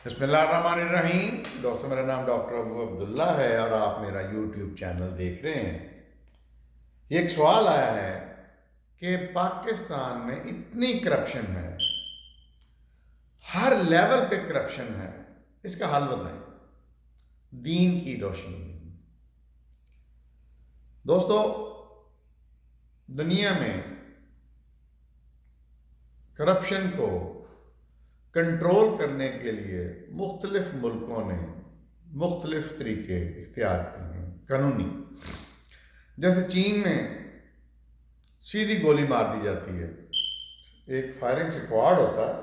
بسم اللہ الرحمن الرحیم۔ دوستوں، میرا نام ڈاکٹر ابو عبداللہ ہے اور آپ میرا یوٹیوب چینل دیکھ رہے ہیں۔ ایک سوال آیا ہے کہ پاکستان میں اتنی کرپشن ہے، ہر لیول پہ کرپشن ہے، اس کا حل بتائیں دین کی روشنی میں۔ دوستو، دنیا میں کرپشن کو کنٹرول کرنے کے لیے مختلف ملکوں نے مختلف طریقے اختیار کیے ہیں قانونی۔ جیسے چین میں سیدھی گولی مار دی جاتی ہے، ایک فائرنگ اسکواڈ ہوتا ہے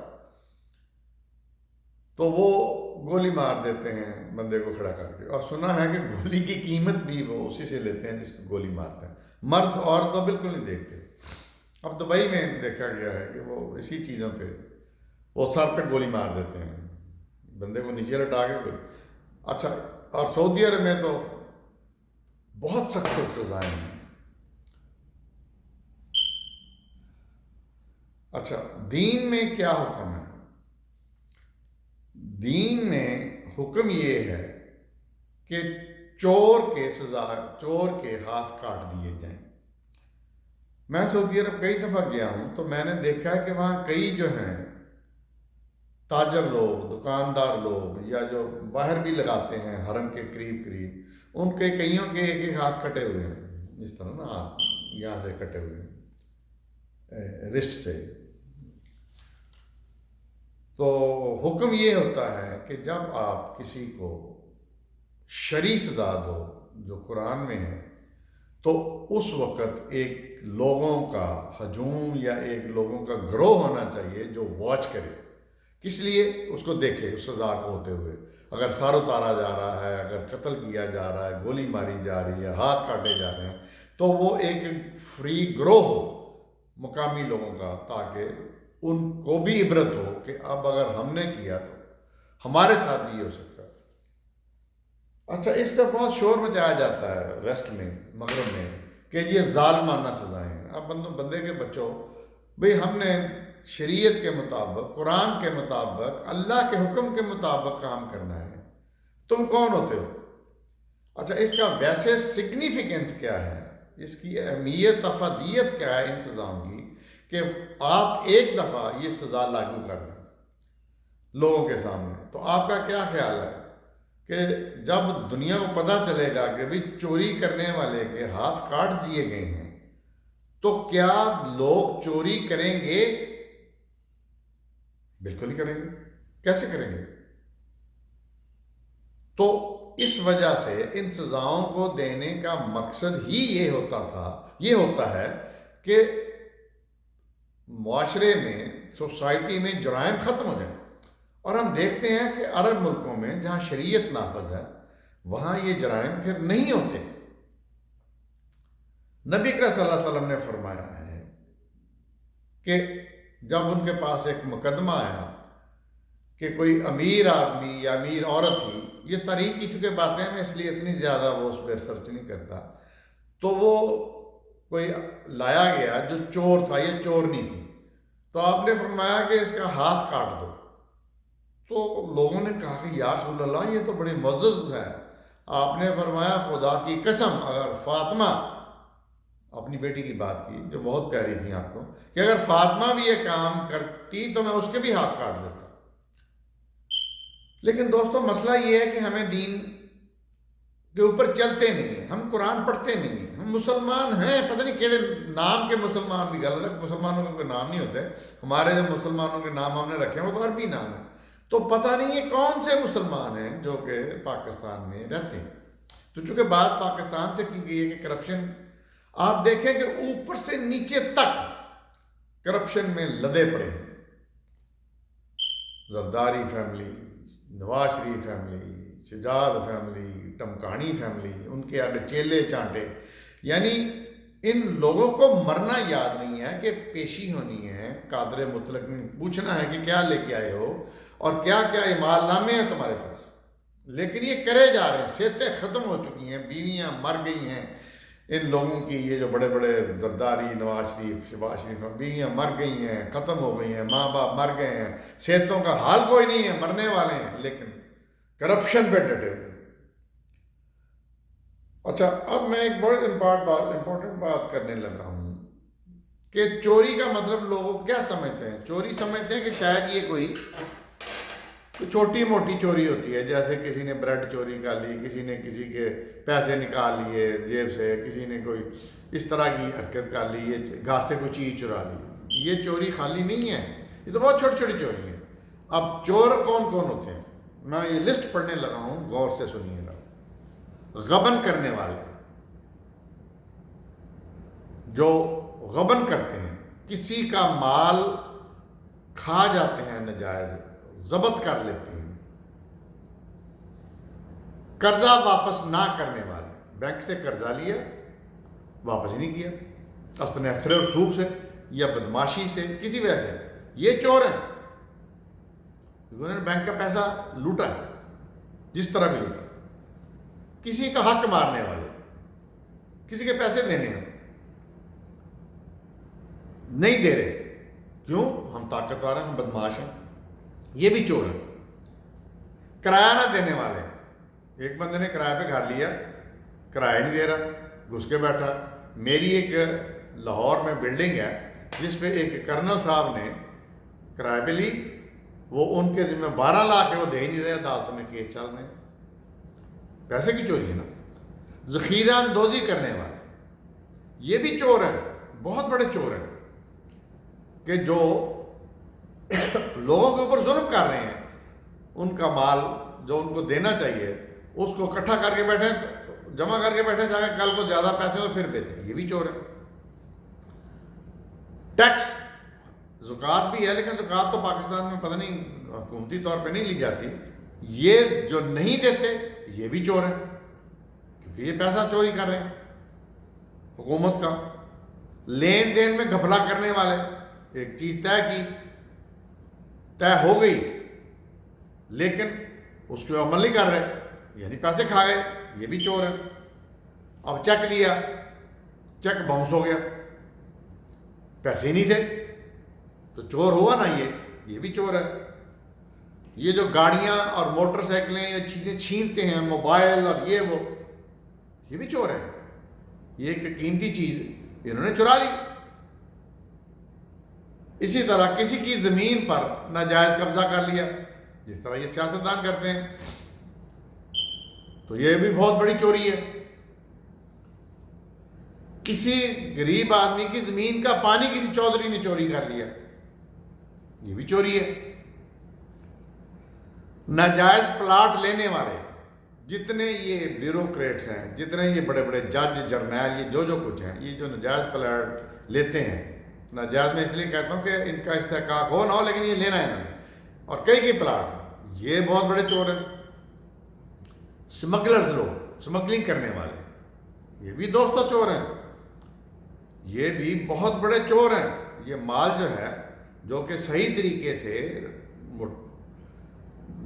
تو وہ گولی مار دیتے ہیں بندے کو کھڑا کر کے، اور سنا ہے کہ گولی کی قیمت بھی وہ اسی سے لیتے ہیں جس کو گولی مارتے ہیں۔ مرد عورت تو بالکل نہیں دیکھتے۔ اب دبئی میں دیکھا گیا ہے کہ وہ اسی چیزوں پہ وہ سر پہ گولی مار دیتے ہیں، بندے کو نیچے لٹا کے اچھا۔ اور سعودی عرب میں تو بہت سخت سزائیں ہیں۔ اچھا، دین میں کیا حکم ہے؟ دین میں حکم یہ ہے کہ چور کے ہاتھ کاٹ دیے جائیں۔ میں سعودی عرب کئی دفعہ گیا ہوں تو میں نے دیکھا ہے کہ وہاں کئی جو ہیں تاجر لوگ، دکاندار لوگ، یا جو باہر بھی لگاتے ہیں حرم کے قریب ان کے کئیوں کے ایک ایک ہاتھ کٹے ہوئے ہیں، اس طرح نا ہاتھ یہاں سے کٹے ہوئے ہیں رسٹ سے۔ تو حکم یہ ہوتا ہے کہ جب آپ کسی کو شرعی سزا دو جو قرآن میں ہے، تو اس وقت ایک لوگوں کا ہجوم یا ایک لوگوں کا گروہ ہونا چاہیے جو واچ کرے۔ کس لیے؟ اس کو دیکھے اس سزا کو ہوتے ہوئے۔ اگر سر اتارا جا رہا ہے، اگر قتل کیا جا رہا ہے، گولی ماری جا رہی ہے، ہاتھ کاٹے جا رہے ہیں، تو وہ ایک فری گروہ ہو مقامی لوگوں کا، تاکہ ان کو بھی عبرت ہو کہ اب اگر ہم نے کیا تو ہمارے ساتھ بھی یہ ہو سکتا ہے۔ اچھا، اس کا بہت شور مچایا جاتا ہے ویسٹ میں، مغرب میں، کہ یہ ظالمانہ سزائیں ہیں۔ اب بندے کے بچوں، بھئی ہم نے شریعت کے مطابق، قرآن کے مطابق، اللہ کے حکم کے مطابق کام کرنا ہے، تم کون ہوتے ہو؟ اچھا، اس کا ویسے سگنیفیکنس کیا ہے، اس کی اہمیت افادیت کیا ہے ان سزاؤں کی، کہ آپ ایک دفعہ یہ سزا لاگو کر دیں لوگوں کے سامنے، تو آپ کا کیا خیال ہے کہ جب دنیا کو پتہ چلے گا کہ بھی چوری کرنے والے کے ہاتھ کاٹ دیے گئے ہیں، تو کیا لوگ چوری کریں گے؟ بالکل ہی کریں گے۔ کیسے کریں گے؟ تو اس وجہ سے ان سزاؤں کو دینے کا مقصد ہی یہ ہوتا ہے کہ معاشرے میں، سوسائٹی میں جرائم ختم ہو جائیں۔ اور ہم دیکھتے ہیں کہ عرب ملکوں میں جہاں شریعت نافذ ہے، وہاں یہ جرائم پھر نہیں ہوتے۔ نبی کریم صلی اللہ علیہ وسلم نے فرمایا ہے کہ جب ان کے پاس ایک مقدمہ آیا کہ کوئی امیر آدمی یا امیر عورت تھی، یہ تاریخ کی چونکہ باتیں ہیں، اس لیے اتنی زیادہ وہ اس پہ ریسرچ نہیں کرتا، تو وہ کوئی لایا گیا جو چور تھا، یہ چورنی تھی، تو آپ نے فرمایا کہ اس کا ہاتھ کاٹ دو۔ تو لوگوں نے کہا کہ یا رسول اللہ، یہ تو بڑی معزز ہے۔ آپ نے فرمایا خدا کی قسم، اگر فاطمہ، اپنی بیٹی کی بات کی جو بہت پیاری تھی آپ کو، کہ اگر فاطمہ بھی یہ کام کرتی تو میں اس کے بھی ہاتھ کاٹ دیتا۔ لیکن دوستو، مسئلہ یہ ہے کہ ہمیں دین کے اوپر چلتے نہیں ہیں، ہم قرآن پڑھتے نہیں ہیں، ہم مسلمان ہیں، پتہ نہیں کیڑے نام کے مسلمان بھی، غلط ہے، مسلمانوں کے کوئی نام نہیں ہوتے، ہمارے جو مسلمانوں کے نام ہم نے رکھے ہیں وہ تو عربی نام ہیں، تو پتہ نہیں یہ کون سے مسلمان ہیں جو کہ پاکستان میں رہتے ہیں۔ تو چونکہ بات پاکستان سے کی گئی ہے کہ کرپشن، آپ دیکھیں کہ اوپر سے نیچے تک کرپشن میں لدے پڑے ہیں۔ زرداری فیملی، نواز شریف فیملی، شجاعت فیملی، ٹمکانی فیملی، ان کے آگے چیلے چانٹے، یعنی ان لوگوں کو مرنا یاد نہیں ہے کہ پیشی ہونی ہے، قادر مطلق نے پوچھنا ہے کہ کیا لے کے آئے ہو اور کیا کیا اعمال نامے ہیں تمہارے پاس، لیکن یہ کرے جا رہے ہیں۔ صحتیں ختم ہو چکی ہیں، بیویاں مر گئی ہیں، ان لوگوں کی یہ جو بڑے بڑے زرداری، نواز شریف، شہباز شریف، بیویاں مر گئی ہیں، ختم ہو گئی ہیں، ماں باپ مر گئے ہیں، صحتوں کا حال کوئی نہیں ہے، مرنے والے ہیں، لیکن کرپشن پہ ڈٹے ہوئے ہیں۔ اچھا، اب میں ایک بڑی امپورٹنٹ بات کرنے لگا ہوں کہ چوری کا مطلب لوگ کیا سمجھتے ہیں؟ چوری سمجھتے ہیں کہ شاید یہ کوئی چھوٹی موٹی چوری ہوتی ہے، جیسے کسی نے بریڈ چوری کر لی، کسی نے کسی کے پیسے نکال لیے جیب سے، کسی نے کوئی اس طرح کی حرکت کر لی، یہ گھر سے کوئی چیز چرا لی۔ یہ چوری خالی نہیں ہے، یہ تو بہت چھوٹی چھوٹی چوری ہے۔ اب چور کون کون ہوتے ہیں؟ میں یہ لسٹ پڑھنے لگا ہوں، غور سے سنیے گا۔ غبن کرنے والے، جو غبن کرتے ہیں، کسی کا مال کھا جاتے ہیں، ناجائز ضبط کر لیتے ہیں۔ قرضہ واپس نہ کرنے والے، بینک سے قرضہ لیا، واپس ہی نہیں کیا، اپنے اثر و رسوخ سے یا بدماشی سے، کسی وجہ سے، یہ چور ہیں، کیونکہ انہوں نے بینک کا پیسہ لوٹا ہے، جس طرح بھی لوٹا۔ کسی کا حق مارنے والے، کسی کے پیسے دینے ہیں، نہیں دے رہے، کیوں؟ ہم طاقتور ہیں، ہم بدماش ہیں، یہ بھی چور ہے۔ کرایہ نہ دینے والے، ایک بندے نے کرایہ پہ گھر لیا، کرایہ نہیں دے رہا، گھس کے بیٹھا۔ میری ایک لاہور میں بلڈنگ ہے جس پہ ایک کرنل صاحب نے کرایہ پہ لی، وہ ان کے ذمہ 12 لاکھ ہے، وہ دے ہی نہیں رہے، عدالت میں کیس چل رہے ہیں۔ پیسے کی چوری ہے نا۔ ذخیرہ اندوزی کرنے والے، یہ بھی چور ہیں، بہت بڑے چور ہیں، کہ جو لوگوں کے اوپر ظلم کر رہے ہیں، ان کا مال جو ان کو دینا چاہیے اس کو اکٹھا کر کے بیٹھے، جمع کر کے بیٹھے، جا کے کل کو زیادہ پیسے تو پھر دیتے ہیں، یہ بھی چور ہے۔ ٹیکس، زکوٰۃ بھی ہے، لیکن زکوٰۃ تو پاکستان میں پتہ نہیں حکومتی طور پہ نہیں لی جاتی، یہ جو نہیں دیتے یہ بھی چور ہیں، کیونکہ یہ پیسہ چوری کر رہے ہیں حکومت کا۔ لین دین میں گھپلا کرنے والے، ایک چیز طے ہو گئی لیکن اس پہ عمل نہیں کر رہے، یعنی پیسے کھا گئے، یہ بھی چور ہے۔ اب چیک دیا، چیک باؤنس ہو گیا، پیسے ہی نہیں تھے، تو چور ہوا نا، یہ بھی چور ہے۔ یہ جو گاڑیاں اور موٹر سائیکلیں یا چیزیں چھینتے ہیں، موبائل اور یہ بھی چور ہے۔ یہ ایک قیمتی چیز انہوں نے چرا لی۔ اسی طرح کسی کی زمین پر ناجائز قبضہ کر لیا، جس طرح یہ سیاستدان کرتے ہیں، تو یہ بھی بہت بڑی چوری ہے۔ کسی غریب آدمی کی زمین کا پانی کسی چودھری نے چوری کر لیا، یہ بھی چوری ہے۔ ناجائز پلاٹ لینے والے، جتنے یہ بیوروکریٹس ہیں، جتنے یہ بڑے بڑے جج، جرنیل، یہ جو کچھ ہیں، یہ جو ناجائز پلاٹ لیتے ہیں، ناجائز میں اس لیے کہتا ہوں کہ ان کا استحقاق ہو نہ ہو، لیکن یہ لینا ہے انہوں نے، اور کئی پلاٹ ہیں، یہ بہت بڑے چور ہیں۔ سمگلرز، لوگ سمگلنگ کرنے والے، یہ بھی دوستوں چور ہیں، یہ بھی بہت بڑے چور ہیں۔ یہ مال جو ہے، جو کہ صحیح طریقے سے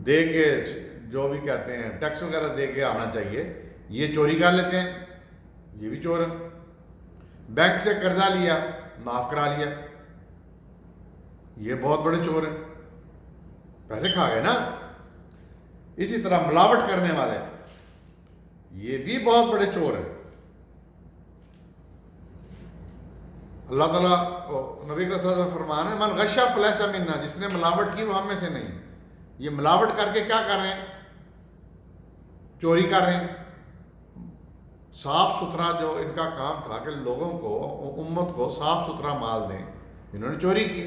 دے کے، جو بھی کہتے ہیں ٹیکس وغیرہ دے کے آنا چاہیے، یہ چوری کر لیتے ہیں، یہ بھی چور ہیں۔ بینک سے قرضہ لیا، معاف کرا لیا، یہ بہت بڑے چور ہیں، پیسے کھا گئے نا۔ اسی طرح ملاوٹ کرنے والے، یہ بھی بہت بڑے چور ہیں۔ اللہ تعالیٰ نبی صلی اللہ علیہ وسلم فرمان ہے، من غش فلیس منا، جس نے ملاوٹ کی وہ ہم میں سے نہیں۔ یہ ملاوٹ کر کے کیا کر رہے ہیں؟ چوری کر رہے ہیں۔ صاف ستھرا جو ان کا کام تھا کہ لوگوں کو، امت کو صاف ستھرا مال دیں، انہوں نے چوری کی۔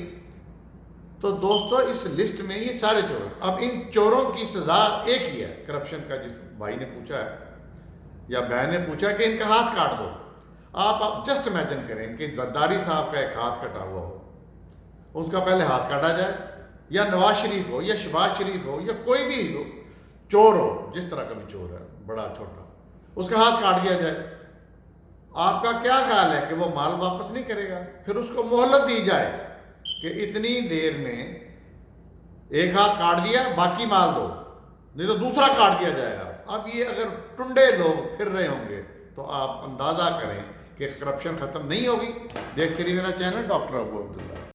تو دوستو، اس لسٹ میں یہ سارے چور ہیں۔ اب ان چوروں کی سزا ایک ہی ہے، کرپشن کا، جس بھائی نے پوچھا ہے یا بہن نے پوچھا کہ ان کا ہاتھ کاٹ دو۔ آپ جسٹ امیجن کریں کہ زرداری صاحب کا ایک ہاتھ کٹا ہوا ہو، اس کا پہلے ہاتھ کاٹا جائے، یا نواز شریف ہو یا شہباز شریف ہو یا کوئی بھی ہو، چور ہو، جس طرح کا بھی چور ہے، بڑا چھوٹا، اس کا ہاتھ کاٹ دیا جائے، آپ کا کیا خیال ہے کہ وہ مال واپس نہیں کرے گا؟ پھر اس کو مہلت دی جائے کہ اتنی دیر میں ایک ہاتھ کاٹ دیا، باقی مال دو، نہیں تو دوسرا کاٹ دیا جائے گا۔ اب یہ اگر ٹنڈے لوگ پھر رہے ہوں گے تو آپ اندازہ کریں کہ کرپشن ختم نہیں ہوگی۔ دیکھتے رہیے میرا چینل ڈاکٹر ابو عبداللہ۔